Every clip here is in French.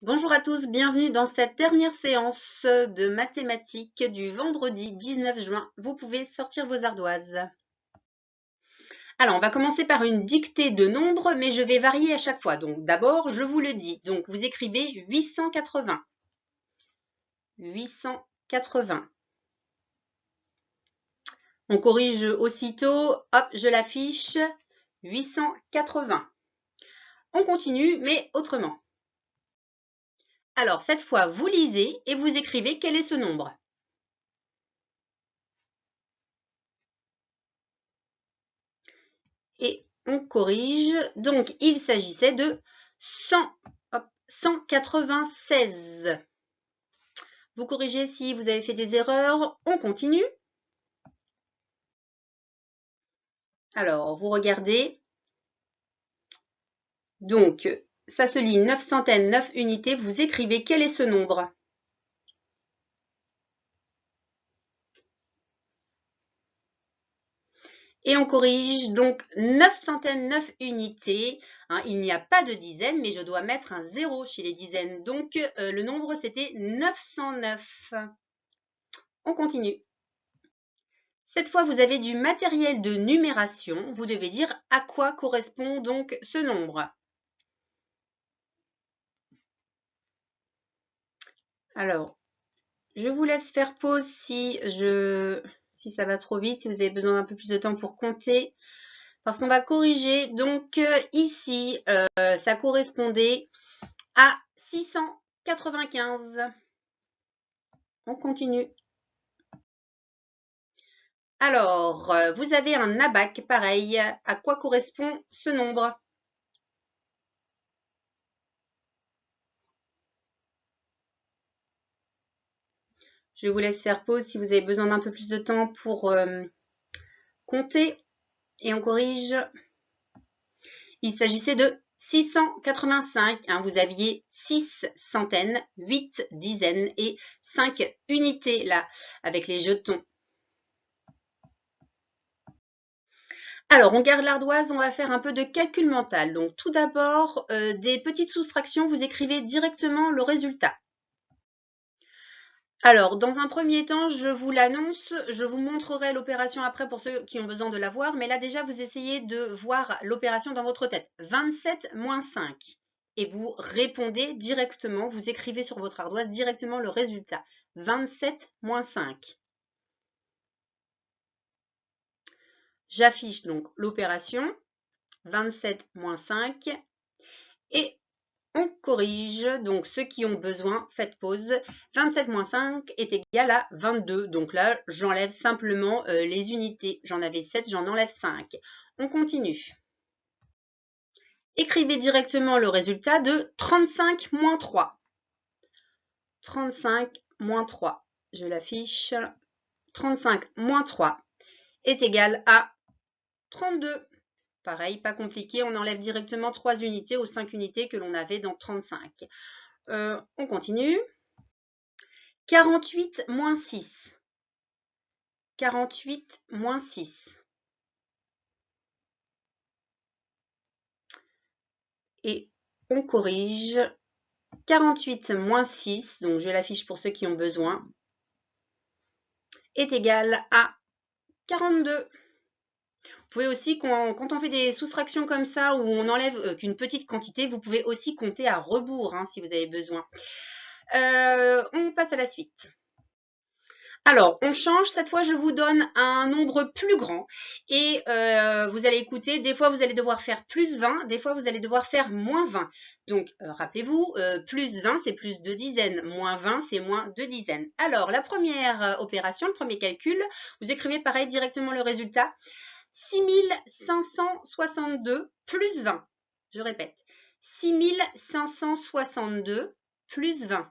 Bonjour à tous, bienvenue dans cette dernière séance de mathématiques du vendredi 19 juin. Vous pouvez sortir vos ardoises. Alors, on va commencer par une dictée de nombres, mais je vais varier à chaque fois. Donc, d'abord, je vous le dis. Donc, vous écrivez 880. 880. On corrige aussitôt. Hop, je l'affiche. 880. On continue, mais autrement. Alors, cette fois, vous lisez et vous écrivez quel est ce nombre. Et on corrige. Donc, il s'agissait de 196. Vous corrigez si vous avez fait des erreurs. On continue. Alors, vous regardez. Donc, ça se lit 9 centaines, 9 unités. Vous écrivez quel est ce nombre. Et on corrige donc 9 centaines, 9 unités. Il n'y a pas de dizaines, mais je dois mettre un 0 chez les dizaines. Donc, le nombre, c'était 909. On continue. Cette fois, vous avez du matériel de numération. Vous devez dire à quoi correspond donc ce nombre. Alors, je vous laisse faire pause si ça va trop vite, si vous avez besoin d'un peu plus de temps pour compter. Parce qu'on va corriger. Donc, ici, ça correspondait à 695. On continue. Alors, vous avez un abac, pareil. À quoi correspond ce nombre? Je vous laisse faire pause si vous avez besoin d'un peu plus de temps pour compter. Et on corrige. Il s'agissait de 685. Vous aviez 6 centaines, 8 dizaines et 5 unités là, avec les jetons. Alors, on garde l'ardoise, on va faire un peu de calcul mental. Donc, tout d'abord, des petites soustractions, vous écrivez directement le résultat. Alors, dans un premier temps, je vous l'annonce, je vous montrerai l'opération après pour ceux qui ont besoin de la voir, mais là déjà, vous essayez de voir l'opération dans votre tête. 27 moins 5. Et vous répondez directement, vous écrivez sur votre ardoise directement le résultat. 27 moins 5. J'affiche donc l'opération. 27 moins 5. Et on corrige, donc ceux qui ont besoin, faites pause. 27 moins 5 est égal à 22. Donc là, j'enlève simplement les unités. J'en avais 7, j'en enlève 5. On continue. Écrivez directement le résultat de 35 moins 3. 35 moins 3. Je l'affiche. 35 moins 3 est égal à 32. Pareil, pas compliqué, on enlève directement 3 unités aux 5 unités que l'on avait dans 35. On continue. 48 moins 6. 48 moins 6. Et on corrige. 48 moins 6, donc je l'affiche pour ceux qui ont besoin, est égal à 42. Vous pouvez aussi, quand on fait des soustractions comme ça, où on enlève qu'une petite quantité, vous pouvez aussi compter à rebours si vous avez besoin. On passe à la suite. Alors, on change. Cette fois, je vous donne un nombre plus grand. Et vous allez écouter. Des fois, vous allez devoir faire plus 20. Des fois, vous allez devoir faire moins 20. Donc, rappelez-vous, plus 20, c'est plus 2 dizaines. Moins 20, c'est moins 2 dizaines. Alors, la première opération, le premier calcul, vous écrivez pareil directement le résultat. 6562 plus 20. Je répète. 6562 plus 20.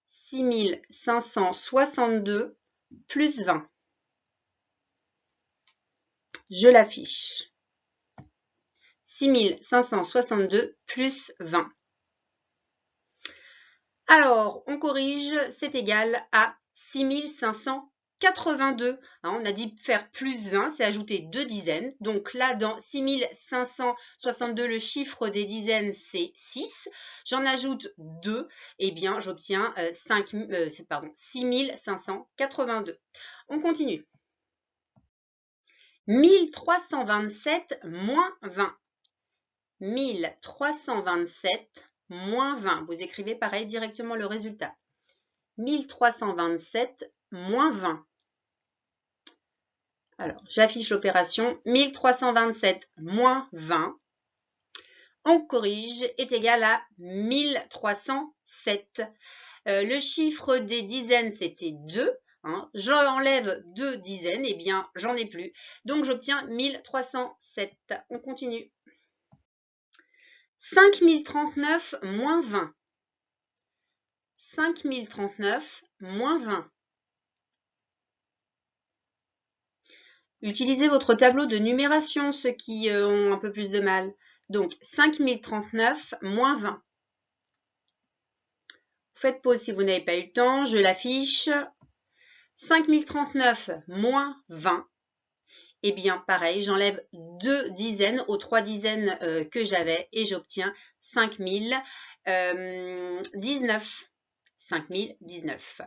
6562 plus 20. Je l'affiche. 6562 plus 20. Alors, on corrige, c'est égal à 6500 82. On a dit faire plus 20, c'est ajouter 2 dizaines. Donc là, dans 6562, le chiffre des dizaines, c'est 6. J'en ajoute 2, et bien j'obtiens 6582. On continue. 1327 moins 20. 1327 moins 20. Vous écrivez pareil directement le résultat. 1327 moins 20. Alors, j'affiche l'opération. 1327 moins 20, on corrige, est égal à 1307. Le chiffre des dizaines, c'était 2. J'enlève 2 dizaines, et bien, j'en ai plus. Donc, j'obtiens 1307. On continue. 5039 moins 20. 5039 moins 20. Utilisez votre tableau de numération, ceux qui ont un peu plus de mal. Donc, 5039 moins 20. Vous faites pause si vous n'avez pas eu le temps, je l'affiche. 5039 moins 20. Eh bien, pareil, j'enlève 2 dizaines aux 3 dizaines que j'avais et j'obtiens 5019. 5019.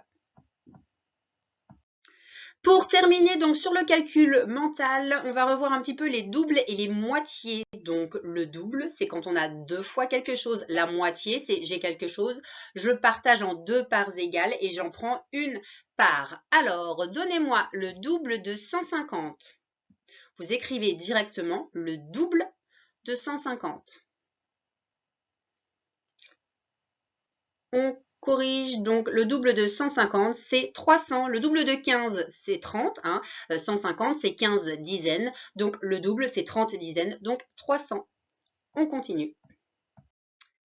Pour terminer donc sur le calcul mental, on va revoir un petit peu les doubles et les moitiés. Donc le double, c'est quand on a 2 fois quelque chose. La moitié, c'est j'ai quelque chose, je le partage en 2 parts égales et j'en prends une part. Alors, donnez-moi le double de 150. Vous écrivez directement le double de 150. On corrige, donc le double de 150, c'est 300. Le double de 15, c'est 30. 150, c'est 15 dizaines. Donc le double, c'est 30 dizaines, donc 300. On continue.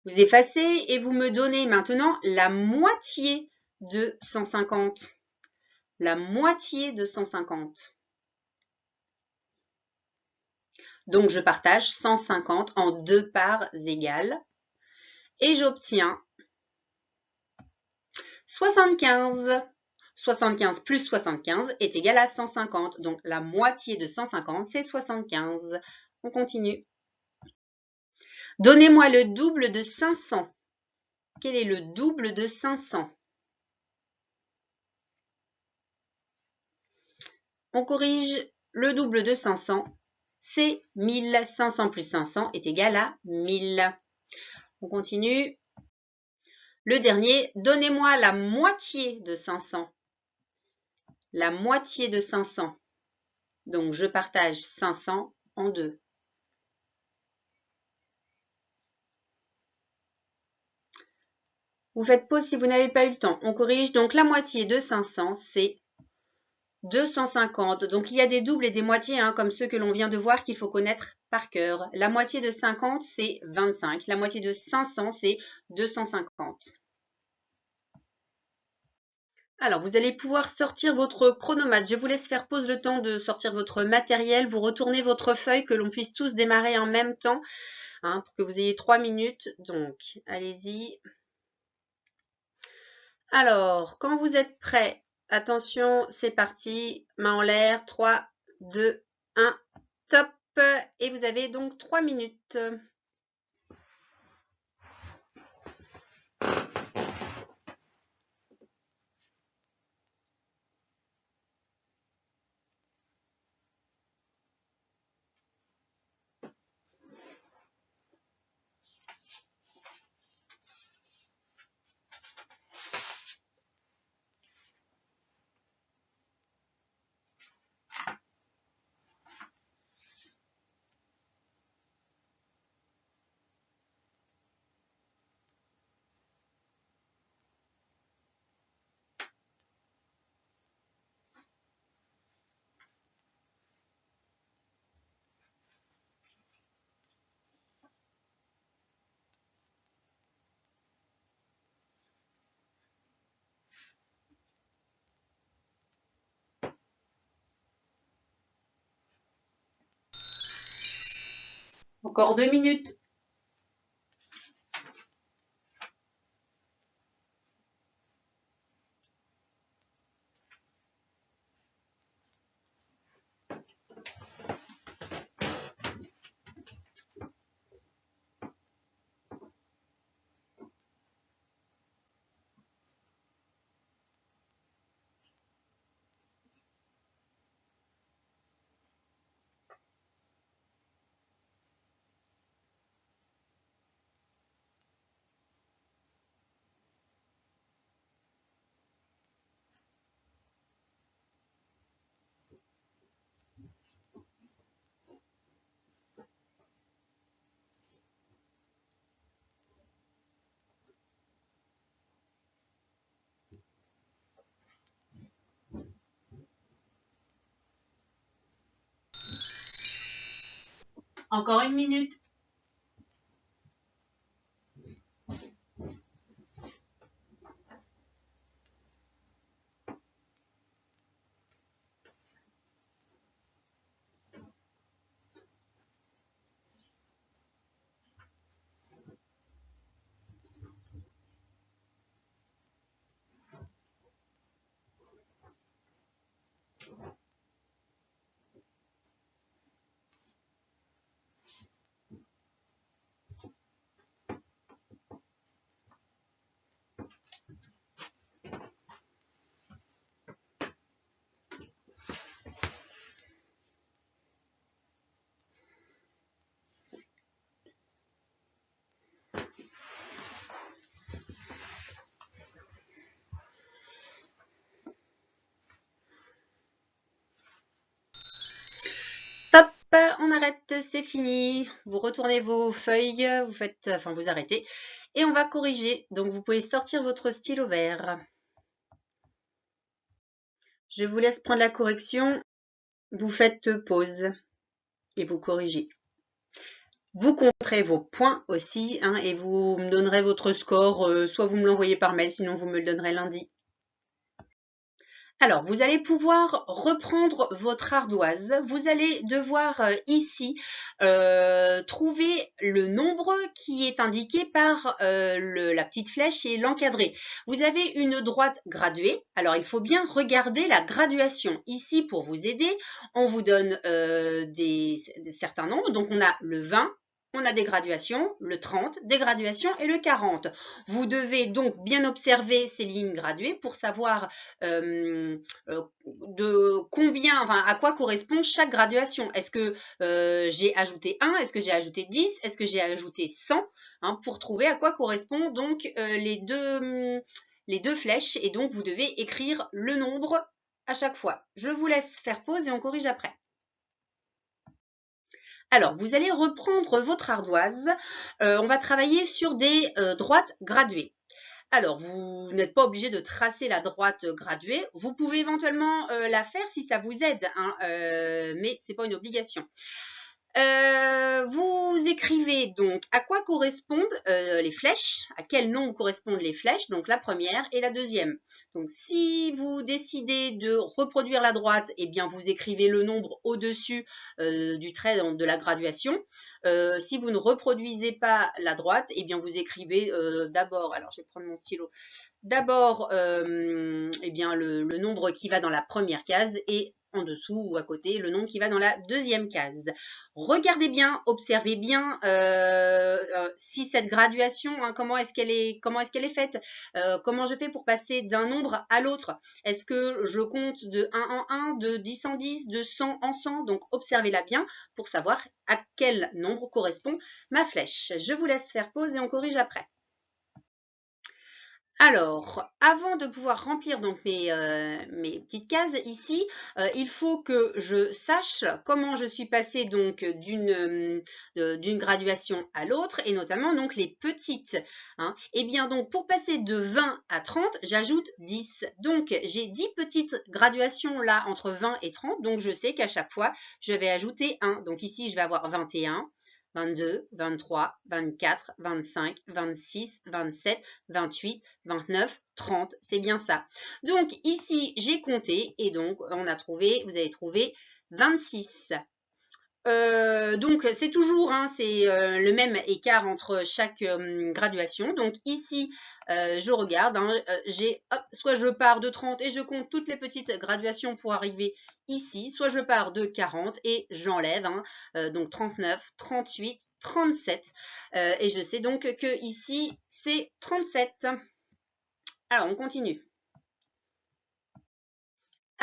Vous effacez et vous me donnez maintenant la moitié de 150. La moitié de 150. Donc je partage 150 en 2 parts égales. Et j'obtiens 75. 75 plus 75 est égal à 150. Donc, la moitié de 150, c'est 75. On continue. Donnez-moi le double de 500. Quel est le double de 500? On corrige. Le double de 500, c'est 1000. 500 plus 500 est égal à 1000. On continue. Le dernier, donnez-moi la moitié de 500. La moitié de 500. Donc, je partage 500 en 2. Vous faites pause si vous n'avez pas eu le temps. On corrige. Donc, la moitié de 500, c'est 250. Donc, il y a des doubles et des moitiés, comme ceux que l'on vient de voir, qu'il faut connaître par cœur. La moitié de 50, c'est 25. La moitié de 500, c'est 250. Alors, vous allez pouvoir sortir votre chronomètre. Je vous laisse faire pause le temps de sortir votre matériel. Vous retournez votre feuille, que l'on puisse tous démarrer en même temps, pour que vous ayez 3 minutes. Donc, allez-y. Alors, quand vous êtes prêts, attention, c'est parti. Main en l'air. 3, 2, 1, top. Et vous avez donc 3 minutes. Encore 2 minutes. Encore une minute. Stop, on arrête, c'est fini. Vous retournez vos feuilles, vous arrêtez. Et on va corriger. Donc vous pouvez sortir votre stylo vert. Je vous laisse prendre la correction. Vous faites pause et vous corrigez. Vous compterez vos points aussi hein, et vous me donnerez votre score. Soit vous me l'envoyez par mail, sinon vous me le donnerez lundi. Alors, vous allez pouvoir reprendre votre ardoise. Vous allez devoir ici trouver le nombre qui est indiqué par la petite flèche et l'encadré. Vous avez une droite graduée. Alors, il faut bien regarder la graduation. Ici, pour vous aider, on vous donne certains nombres. Donc, on a le 20. On a des graduations, le 30, des graduations et le 40. Vous devez donc bien observer ces lignes graduées pour savoir de combien, enfin, à quoi correspond chaque graduation. Est-ce que j'ai ajouté 1, est-ce que j'ai ajouté 10, est-ce que j'ai ajouté 100 hein, pour trouver à quoi correspond donc les deux flèches et donc vous devez écrire le nombre à chaque fois. Je vous laisse faire pause et on corrige après. Alors, vous allez reprendre votre ardoise. On va travailler sur des droites graduées. Alors, vous n'êtes pas obligé de tracer la droite graduée. Vous pouvez éventuellement la faire si ça vous aide, hein, mais ce n'est pas une obligation. Vous écrivez donc à quoi correspondent les flèches, à quel nombre correspondent les flèches, donc la première et la deuxième. Donc si vous décidez de reproduire la droite, eh bien vous écrivez le nombre au-dessus du trait de la graduation. Si vous ne reproduisez pas la droite, eh bien vous écrivez d'abord, alors je vais prendre mon stylo, d'abord eh bien le nombre qui va dans la première case et en dessous ou à côté le nombre qui va dans la deuxième case. Regardez bien, observez bien si cette graduation, hein, comment est-ce qu'elle est faite, comment je fais pour passer d'un nombre à l'autre. Est-ce que je compte de 1 en 1, de 10 en 10, de 100 en 100? Donc observez-la bien pour savoir à quel nombre correspond ma flèche. Je vous laisse faire pause et on corrige après. Alors, avant de pouvoir remplir donc mes petites cases ici, il faut que je sache comment je suis passée donc d'une graduation à l'autre et notamment donc les petites. Hein. Et bien donc pour passer de 20 à 30, j'ajoute 10. Donc j'ai 10 petites graduations là entre 20 et 30, donc je sais qu'à chaque fois je vais ajouter 1. Donc ici je vais avoir 21. 22, 23, 24, 25, 26, 27, 28, 29, 30. C'est bien ça. Donc ici, j'ai compté et donc vous avez trouvé 26. Donc c'est toujours c'est le même écart entre chaque graduation. Donc ici, je regarde, soit je pars de 30 et je compte toutes les petites graduations pour arriver ici, soit je pars de 40 et j'enlève, donc 39, 38, 37. Et je sais donc que ici, c'est 37. Alors, on continue.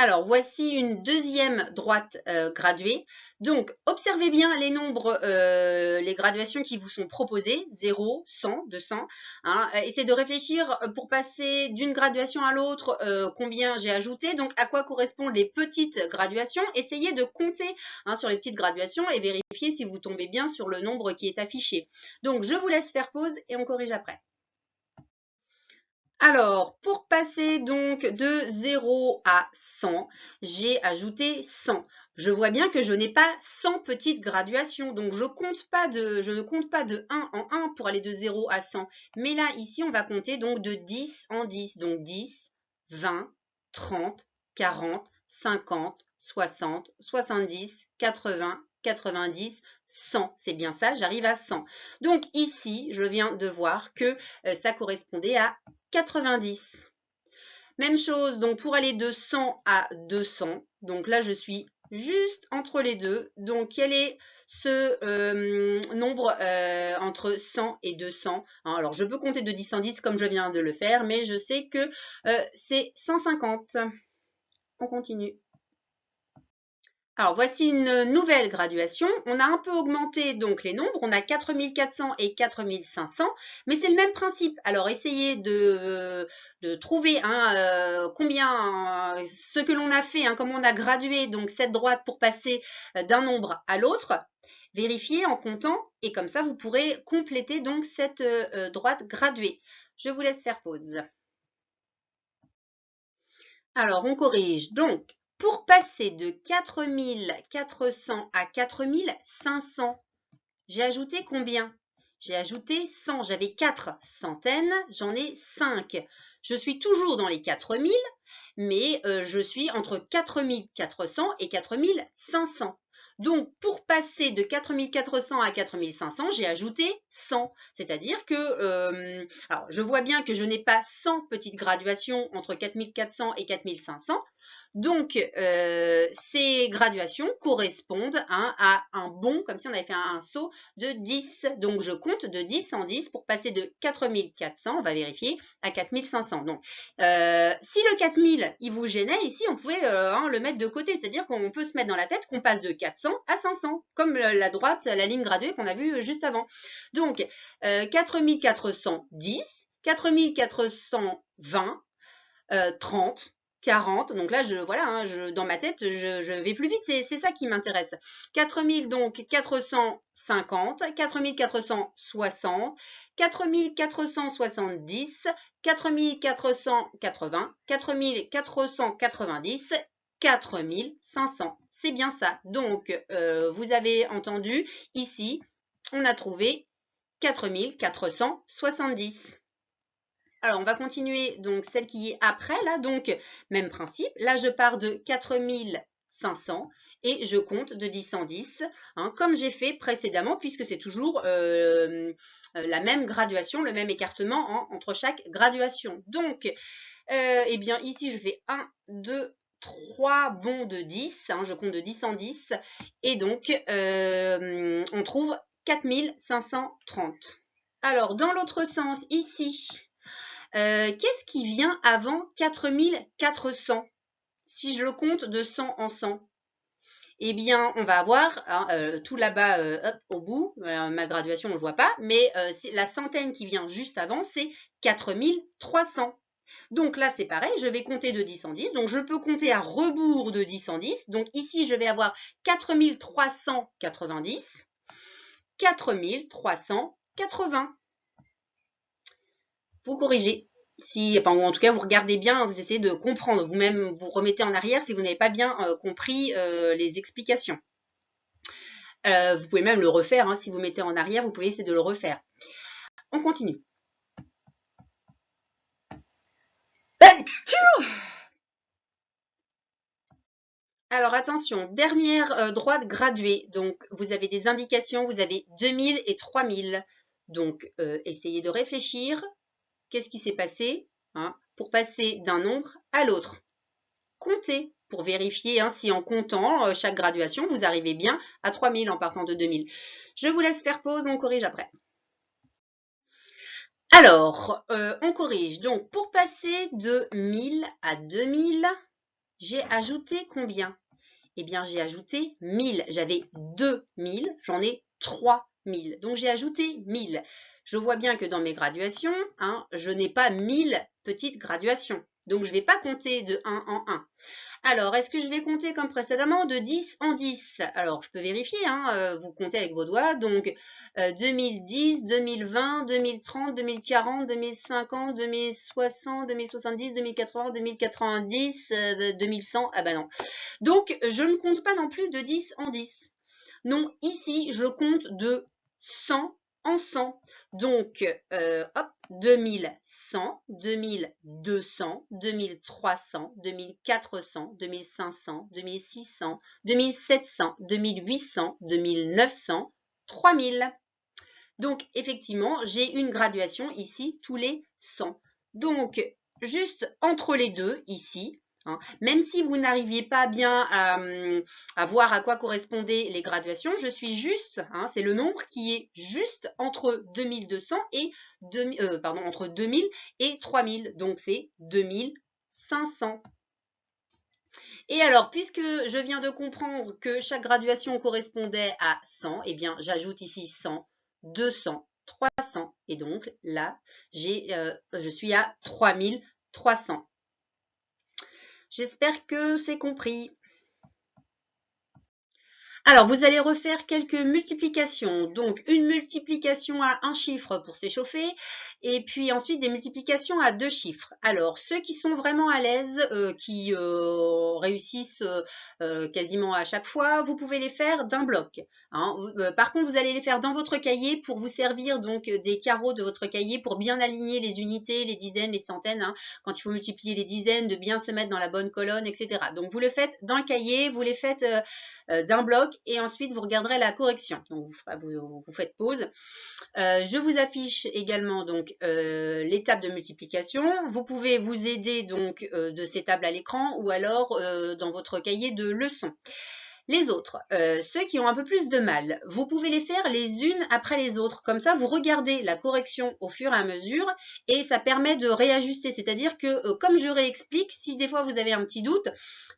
Alors, voici une deuxième droite graduée. Donc, observez bien les nombres, les graduations qui vous sont proposées, 0, 100, 200. Hein. Essayez de réfléchir pour passer d'une graduation à l'autre, combien j'ai ajouté, donc à quoi correspondent les petites graduations. Essayez de compter sur les petites graduations et vérifiez si vous tombez bien sur le nombre qui est affiché. Donc, je vous laisse faire pause et on corrige après. Alors, pour passer donc de 0 à 100, j'ai ajouté 100. Je vois bien que je n'ai pas 100 petites graduations, donc je ne compte pas de 1 en 1 pour aller de 0 à 100. Mais là, ici, on va compter donc de 10 en 10. Donc 10, 20, 30, 40, 50, 60, 70, 80, 90, 100. C'est bien ça, j'arrive à 100. Donc ici, je viens de voir que ça correspondait à 90. Même chose, donc pour aller de 100 à 200, donc là je suis juste entre les deux. Donc quel est ce nombre entre 100 et 200? Alors je peux compter de 10 en 10 comme je viens de le faire, mais je sais que c'est 150. On continue. Alors, voici une nouvelle graduation. On a un peu augmenté donc les nombres. On a 4400 et 4500, mais c'est le même principe. Alors, essayez de trouver combien, ce que l'on a fait, comment on a gradué donc cette droite pour passer d'un nombre à l'autre. Vérifiez en comptant et comme ça, vous pourrez compléter donc cette droite graduée. Je vous laisse faire pause. Alors, on corrige. Donc, pour passer de 4400 à 4500, j'ai ajouté combien? J'ai ajouté 100. J'avais 4 centaines, j'en ai 5. Je suis toujours dans les 4000, mais je suis entre 4400 et 4500. Donc, pour passer de 4400 à 4500, j'ai ajouté 100. C'est-à-dire que, alors, je vois bien que je n'ai pas 100 petites graduations entre 4400 et 4500. Donc, ces graduations correspondent à un bond, comme si on avait fait un saut de 10. Donc, je compte de 10 en 10 pour passer de 4400, on va vérifier, à 4500. Donc, si le 4000, il vous gênait, ici, on pouvait le mettre de côté. C'est-à-dire qu'on peut se mettre dans la tête qu'on passe de 400 à 500, comme la droite, la ligne graduée qu'on a vue juste avant. Donc, 4410, 4420, 30, 40. Donc là, dans ma tête, je vais plus vite. C'est ça qui m'intéresse. 4000, donc 450, 4460, 4470, 4480, 4490, 4500. C'est bien ça. Donc, vous avez entendu, ici, on a trouvé 4470. Alors, on va continuer donc celle qui est après, là, donc même principe. Là, je pars de 4500 et je compte de 10 en 10, comme j'ai fait précédemment, puisque c'est toujours la même graduation, le même écartement entre chaque graduation. Donc, eh bien, ici, je fais 1, 2, 3 bonds de 10, je compte de 10 en 10, et donc, on trouve 4530. Alors, dans l'autre sens, ici, qu'est-ce qui vient avant 4400? Si je le compte de 100 en 100, eh bien, on va avoir tout là-bas, au bout, ma graduation, on ne le voit pas, mais la centaine qui vient juste avant, c'est 4300. Donc là, c'est pareil, je vais compter de 10 en 10, donc je peux compter à rebours de 10 en 10. Donc ici, je vais avoir 4390, 4380. Vous corrigez. Ou en tout cas, vous regardez bien, vous essayez de comprendre. Vous-même, vous remettez en arrière si vous n'avez pas bien compris les explications. Vous pouvez même le refaire. Si vous mettez en arrière, vous pouvez essayer de le refaire. On continue. Alors attention, dernière droite graduée. Donc vous avez des indications, vous avez 2000 et 3000. Donc essayez de réfléchir. Qu'est-ce qui s'est passé pour passer d'un nombre à l'autre? Comptez pour vérifier si en comptant chaque graduation, vous arrivez bien à 3000 en partant de 2000. Je vous laisse faire pause, on corrige après. Alors, on corrige. Donc, pour passer de 1000 à 2000, j'ai ajouté combien? Eh bien, j'ai ajouté 1000. J'avais 2000, j'en ai 3000. 1000. Donc, j'ai ajouté 1000. Je vois bien que dans mes graduations, hein, je n'ai pas 1000 petites graduations. Donc, je ne vais pas compter de 1 en 1. Alors, est-ce que je vais compter comme précédemment de 10 en 10? Alors, je peux vérifier, hein, vous comptez avec vos doigts. Donc, 2010, 2020, 2030, 2040, 2050, 2060, 2070, 2080, 2090, 2100. Ah ben non. Donc, je ne compte pas non plus de 10 en 10. Non, ici, je compte de 100 en 100. Donc, hop, 2100, 2200, 2300, 2400, 2500, 2600, 2700, 2800, 2900, 3000. Donc, effectivement, j'ai une graduation ici tous les 100. Donc, juste entre les deux, ici, hein, même si vous n'arriviez pas bien à voir à quoi correspondaient les graduations, je suis juste, hein, c'est le nombre qui est juste entre 2200 et entre 2000 et 3000. Donc, c'est 2500. Et alors, puisque je viens de comprendre que chaque graduation correspondait à 100, eh bien, j'ajoute ici 100, 200, 300. Et donc, là, je suis à 3300. J'espère que c'est compris. Alors, vous allez refaire quelques multiplications. Donc, une multiplication à un chiffre pour s'échauffer et puis ensuite des multiplications à 2 chiffres. Alors, ceux qui sont vraiment à l'aise, qui réussissent quasiment à chaque fois, vous pouvez les faire d'un bloc. Hein. Par contre, vous allez les faire dans votre cahier pour vous servir donc des carreaux de votre cahier pour bien aligner les unités, les dizaines, les centaines. Hein. Quand il faut multiplier les dizaines, de bien se mettre dans la bonne colonne, etc. Donc, vous le faites dans le cahier, vous les faites d'un bloc et ensuite vous regarderez la correction. Donc vous faites pause. Je vous affiche également donc les tables de multiplication. Vous pouvez vous aider donc de ces tables à l'écran ou alors dans votre cahier de leçons. Les autres, ceux qui ont un peu plus de mal, vous pouvez les faire les unes après les autres. Comme ça, vous regardez la correction au fur et à mesure et ça permet de réajuster. C'est-à-dire que, comme je réexplique, si des fois vous avez un petit doute,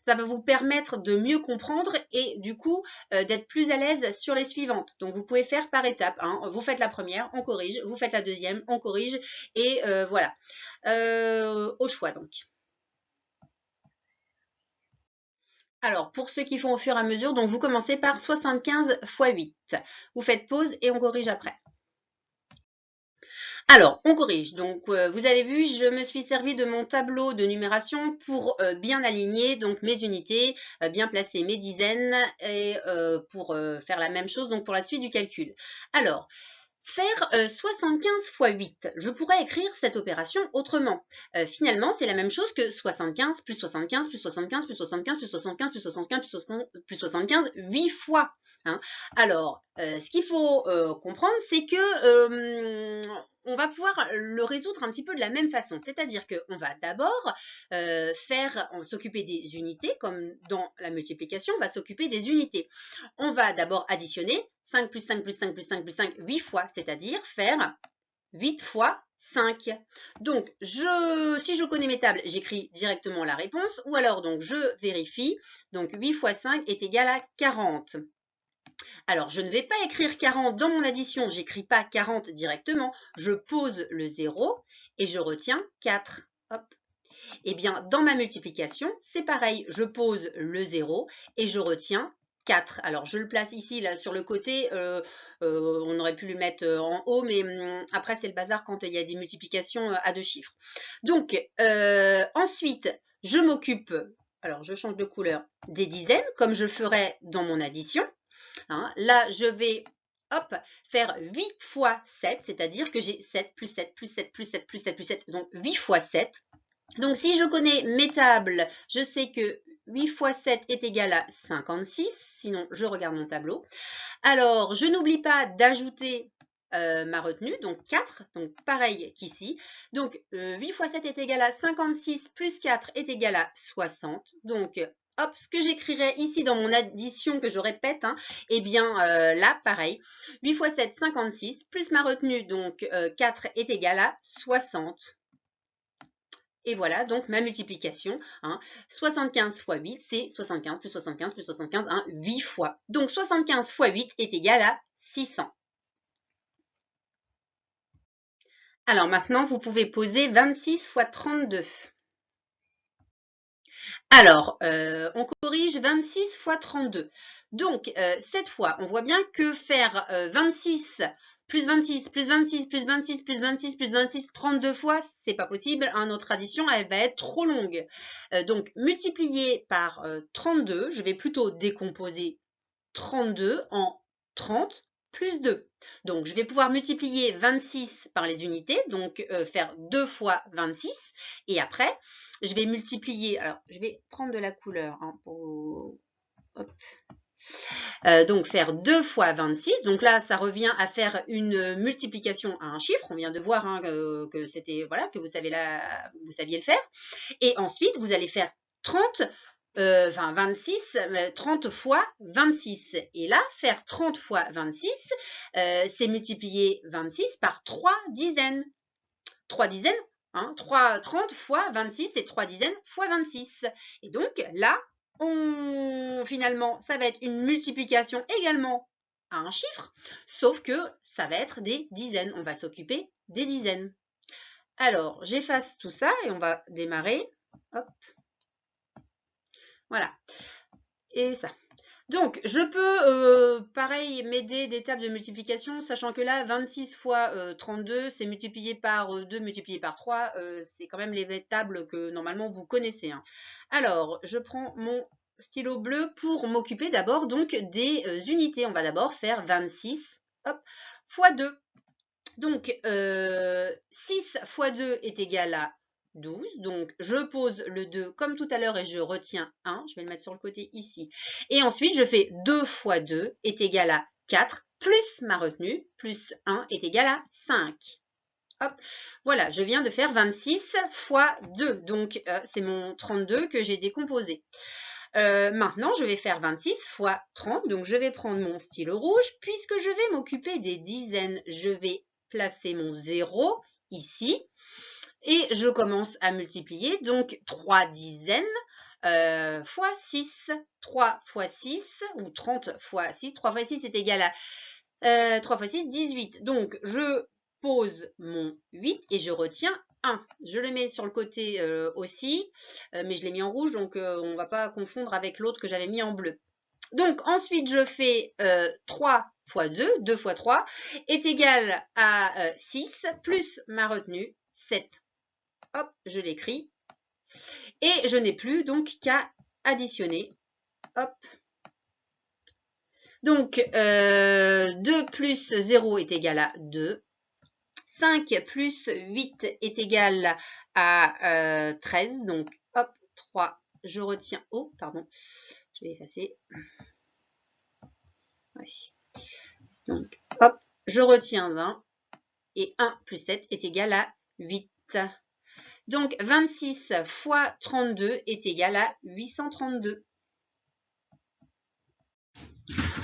ça va vous permettre de mieux comprendre et du coup d'être plus à l'aise sur les suivantes. Donc, vous pouvez faire par étapes. Hein. Vous faites la première, on corrige. Vous faites la deuxième, on corrige. Et voilà. Au choix donc. Alors, pour ceux qui font au fur et à mesure, donc vous commencez par 75 x 8. Vous faites pause et on corrige après. Alors, on corrige. Donc, vous avez vu, je me suis servi de mon tableau de numération pour bien aligner donc mes unités, bien placer mes dizaines et pour faire la même chose donc pour la suite du calcul. Alors, faire 75 x 8, je pourrais écrire cette opération autrement. Finalement, c'est la même chose que 75 plus 75 plus 75 plus 75 plus 75 plus 75 plus 75, 8 fois. Hein. Alors, ce qu'il faut comprendre, c'est que on va pouvoir le résoudre un petit peu de la même façon. C'est-à-dire qu'on va d'abord s'occuper des unités, comme dans la multiplication, on va s'occuper des unités. On va d'abord additionner 5 plus 5 plus 5 plus 5 plus 5, 8 fois, c'est-à-dire faire 8 fois 5. Donc, si je connais mes tables, j'écris directement la réponse, ou alors donc je vérifie. Donc, 8 fois 5 est égal à 40. Alors, je ne vais pas écrire 40 dans mon addition, j'écris pas 40 directement, je pose le 0 et je retiens 4. Hop. Eh bien, dans ma multiplication, c'est pareil, je pose le 0 et je retiens 4. Alors, je le place ici, là, sur le côté, on aurait pu le mettre en haut, mais après, c'est le bazar quand il y a des multiplications à 2 chiffres. Donc, ensuite, je m'occupe, alors je change de couleur, des dizaines, comme je ferais dans mon addition. Hein. Là, je vais faire 8 fois 7, c'est-à-dire que j'ai 7 plus 7 plus 7 plus 7 plus 7 plus 7, donc 8 fois 7. Donc, si je connais mes tables, je sais que 8 fois 7 est égal à 56, sinon je regarde mon tableau. Alors, je n'oublie pas d'ajouter ma retenue, donc 4, donc pareil qu'ici. Donc, 8 fois 7 est égal à 56, plus 4 est égal à 60. Donc, hop, ce que j'écrirai ici dans mon addition, que je répète, hein, eh bien là, pareil, 8 fois 7, 56, plus ma retenue, donc 4 est égal à 60. Et voilà donc ma multiplication. Hein. 75 x 8, c'est 75 plus 75 plus 75, hein, 8 fois. Donc 75 x 8 est égal à 600. Alors maintenant, vous pouvez poser 26 fois 32. Alors, on corrige 26 fois 32. Donc, cette fois, on voit bien que faire 26 plus 26 plus 26 plus 26 plus 26 plus 26 32 fois, c'est pas possible. Hein, notre addition, elle va être trop longue. Donc, multiplier par 32, je vais plutôt décomposer 32 en 30 plus 2. Donc, je vais pouvoir multiplier 26 par les unités, donc faire 2 fois 26. Et après, je vais multiplier, alors je vais prendre de la couleur hein, pour... Hop. Donc faire 2 fois 26, donc là ça revient à faire une multiplication à un chiffre, on vient de voir hein, que c'était, voilà, que vous saviez le faire, et ensuite vous allez faire 30, 26, 30 fois 26, et là faire 30 fois 26, c'est multiplier 26 par 3 dizaines, 3 dizaines, hein, 30 fois 26, c'est 3 dizaines fois 26. Et donc là, finalement, ça va être une multiplication également à un chiffre, sauf que ça va être des dizaines. On va s'occuper des dizaines. Alors, j'efface tout ça et on va démarrer. Hop. Voilà. Et ça. Donc, je peux, pareil, m'aider des tables de multiplication, sachant que là, 26 fois 32, c'est multiplié par 2, multiplié par 3. C'est quand même les tables que, normalement, vous connaissez. Hein. Alors, je prends mon stylo bleu pour m'occuper d'abord donc des unités. On va d'abord faire 26 hop, fois 2. Donc, 6 fois 2 est égal à 12. Donc, je pose le 2 comme tout à l'heure et je retiens 1. Je vais le mettre sur le côté ici. Et ensuite, je fais 2 fois 2 est égal à 4, plus ma retenue, plus 1 est égal à 5. Hop. Voilà, je viens de faire 26 fois 2. Donc, c'est mon 32 que j'ai décomposé. Maintenant, je vais faire 26 fois 30. Donc, je vais prendre mon stylo rouge. Puisque je vais m'occuper des dizaines, je vais placer mon 0 ici. Et je commence à multiplier. Donc, 3 dizaines fois 6. 3 fois 6, ou 30 fois 6. 3 fois 6 est égal à 3 fois 6, 18. Donc, je pose mon 8 et je retiens 1. Je le mets sur le côté aussi, mais je l'ai mis en rouge, donc on ne va pas confondre avec l'autre que j'avais mis en bleu. Donc, ensuite, je fais 3 fois 2, 2 fois 3, est égal à 6, plus ma retenue, 7. Hop, je l'écris. Et je n'ai plus donc qu'à additionner. Hop. Donc, 2 plus 0 est égal à 2. 5 plus 8 est égal à 13. Donc, hop, 3, je retiens. Oh, pardon, je vais effacer. Ouais. Donc, hop, je retiens 1. Et 1 plus 7 est égal à 8. Donc, 26 fois 32 est égal à 832.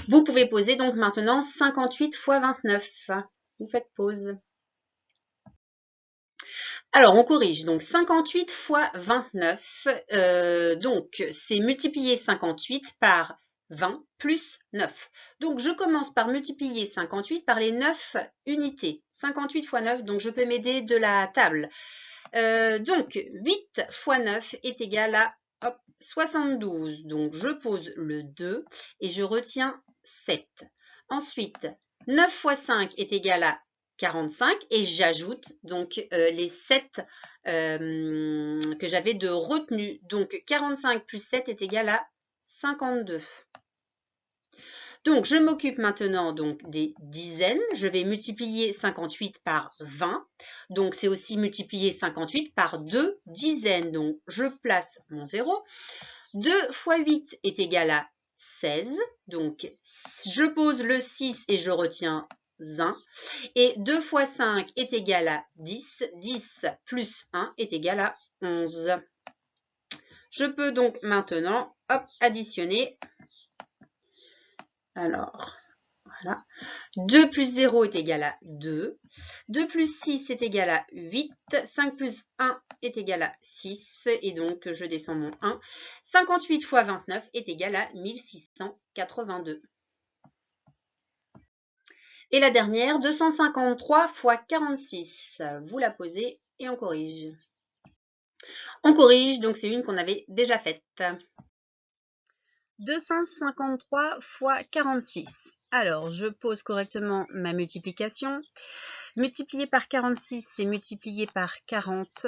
Vous pouvez poser donc maintenant 58 fois 29. Vous faites pause. Alors, on corrige. Donc, 58 fois 29. Donc, c'est multiplier 58 par 20 plus 9. Donc, je commence par multiplier 58 par les 9 unités. 58 fois 9, donc je peux m'aider de la table. Donc, 8 fois 9 est égal à hop, 72. Donc, je pose le 2 et je retiens 7. Ensuite, 9 fois 5 est égal à 45 et j'ajoute donc les 7 que j'avais de retenue. Donc, 45 plus 7 est égal à 52. Donc, je m'occupe maintenant donc des dizaines. Je vais multiplier 58 par 20. Donc, c'est aussi multiplier 58 par 2 dizaines. Donc, je place mon 0. 2 fois 8 est égal à 16. Donc, je pose le 6 et je retiens 1. Et 2 fois 5 est égal à 10. 10 plus 1 est égal à 11. Je peux donc maintenant hop, additionner. Alors, voilà. 2 plus 0 est égal à 2. 2 plus 6 est égal à 8. 5 plus 1 est égal à 6. Et donc, je descends mon 1. 58 fois 29 est égal à 1682. Et la dernière, 253 fois 46. Vous la posez et on corrige. On corrige, donc c'est une qu'on avait déjà faite. 253 fois 46. Alors, je pose correctement ma multiplication. Multiplié par 46, c'est multiplié par 40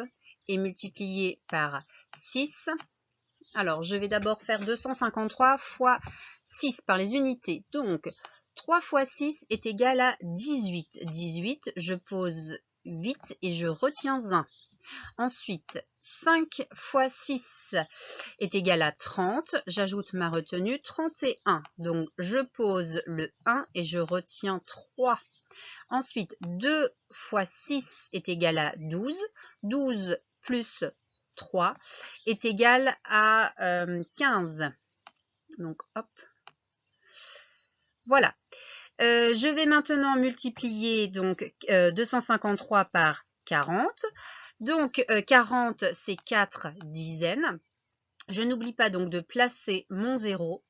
et multiplié par 6. Alors, je vais d'abord faire 253 fois 6 par les unités. Donc, 3 fois 6 est égal à 18. 18, je pose 8 et je retiens 1. Ensuite, 5 fois 6 est égal à 30. J'ajoute ma retenue, 31. Donc, je pose le 1 et je retiens 3. Ensuite, 2 fois 6 est égal à 12. 12 plus 3 est égal à 15. Donc, hop. Voilà. Je vais maintenant multiplier donc 253 par 40. Donc, 40, c'est 4 dizaines. Je n'oublie pas donc de placer mon 0.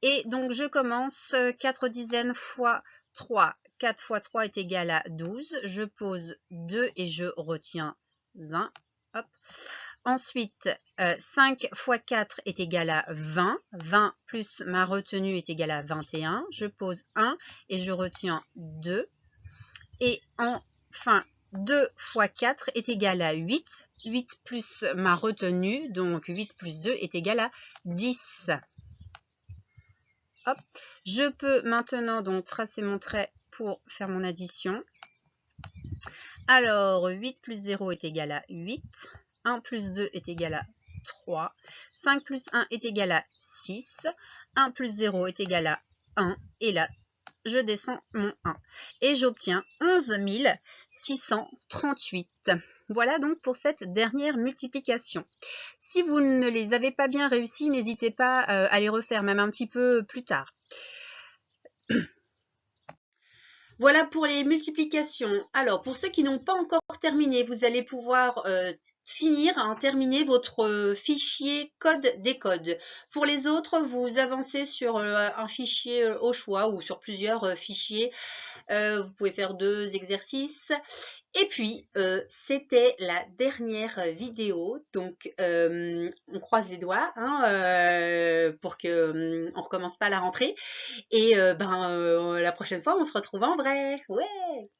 Et donc, je commence 4 dizaines fois 3. 4 fois 3 est égal à 12. Je pose 2 et je retiens 1. Hop. Ensuite, 5 fois 4 est égal à 20. 20 plus ma retenue est égal à 21. Je pose 1 et je retiens 2. Et enfin, 2 fois 4 est égal à 8. 8 plus ma retenue, donc 8 plus 2 est égal à 10. Hop. Je peux maintenant donc tracer mon trait pour faire mon addition. Alors, 8 plus 0 est égal à 8. 1 plus 2 est égal à 3. 5 plus 1 est égal à 6. 1 plus 0 est égal à 1. Et là, je descends mon 1. Et j'obtiens 11 638. Voilà donc pour cette dernière multiplication. Si vous ne les avez pas bien réussi, n'hésitez pas à les refaire, même un petit peu plus tard. Voilà pour les multiplications. Alors, pour ceux qui n'ont pas encore terminé, vous allez pouvoir terminer votre fichier code décode. Pour les autres, vous avancez sur un fichier au choix ou sur plusieurs fichiers. Vous pouvez faire 2 exercices. Et puis, c'était la dernière vidéo. Donc, on croise les doigts pour qu'on ne recommence pas la rentrée. Et la prochaine fois, on se retrouve en vrai. Ouais!